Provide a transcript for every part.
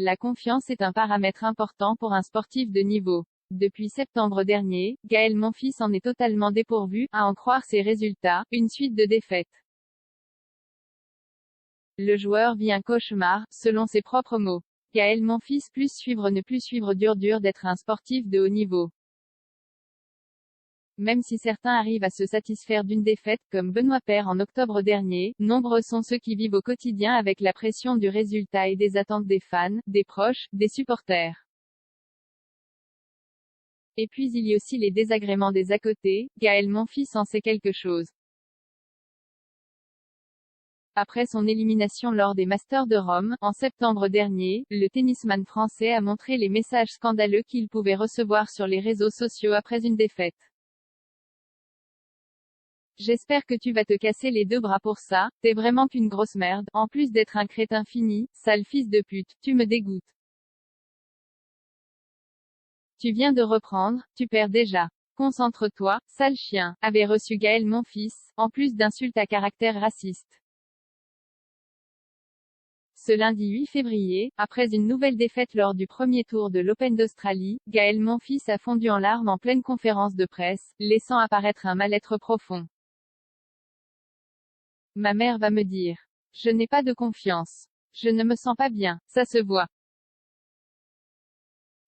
La confiance est un paramètre important pour un sportif de niveau. Depuis septembre dernier, Gaël Monfils en est totalement dépourvu, à en croire ses résultats, une suite de défaites. Le joueur vit un cauchemar, selon ses propres mots. Gaël Monfils plus suivre ne plus suivre dur d'être un sportif de haut niveau. Même si certains arrivent à se satisfaire d'une défaite, comme Benoît Paire en octobre dernier, nombreux sont ceux qui vivent au quotidien avec la pression du résultat et des attentes des fans, des proches, des supporters. Et puis il y a aussi les désagréments des à côté. Gaël Monfils en sait quelque chose. Après son élimination lors des Masters de Rome, en septembre dernier, le tennisman français a montré les messages scandaleux qu'il pouvait recevoir sur les réseaux sociaux après une défaite. J'espère que tu vas te casser les deux bras pour ça, t'es vraiment qu'une grosse merde, en plus d'être un crétin fini, sale fils de pute, tu me dégoûtes. Tu viens de reprendre, tu perds déjà. Concentre-toi, sale chien, avait reçu Gaël Monfils, en plus d'insultes à caractère raciste. Ce lundi 8 février, après une nouvelle défaite lors du premier tour de l'Open d'Australie, Gaël Monfils a fondu en larmes en pleine conférence de presse, laissant apparaître un mal-être profond. Ma mère va me dire. Je n'ai pas de confiance. Je ne me sens pas bien, ça se voit.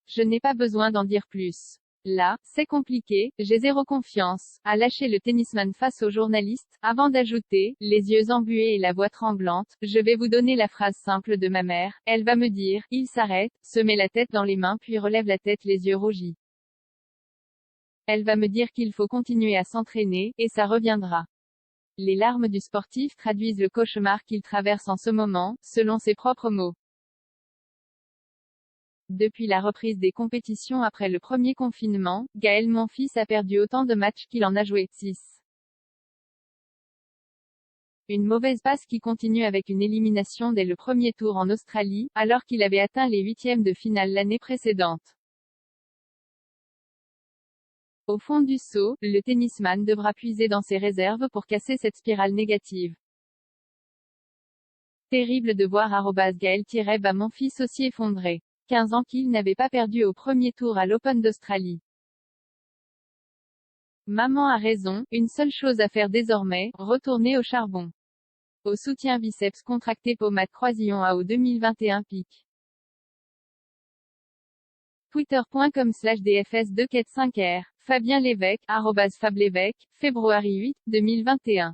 Je n'ai pas besoin d'en dire plus. Là, c'est compliqué, j'ai zéro confiance, a lâché le tennisman face aux journalistes, avant d'ajouter, les yeux embués et la voix tremblante, je vais vous donner la phrase simple de ma mère, elle va me dire, il s'arrête, se met la tête dans les mains puis relève la tête les yeux rougis. Elle va me dire qu'il faut continuer à s'entraîner, et ça reviendra. Les larmes du sportif traduisent le cauchemar qu'il traverse en ce moment, selon ses propres mots. Depuis la reprise des compétitions après le premier confinement, Gaël Monfils a perdu autant de matchs qu'il en a joué, 6. Une mauvaise passe qui continue avec une élimination dès le premier tour en Australie, alors qu'il avait atteint les huitièmes de finale l'année précédente. Au fond du seau, le tennisman devra puiser dans ses réserves pour casser cette spirale négative. Terrible de voir Gaël-Monfils aussi effondré. 15 ans qu'il n'avait pas perdu au premier tour à l'Open d'Australie. Maman a raison, une seule chose à faire désormais, retourner au charbon. Au soutien biceps contracté pommade croisillon AO 2021 pic. Twitter.com/DFS245R, Fabien Lévesque, @FabLévesque, février 8, 2021.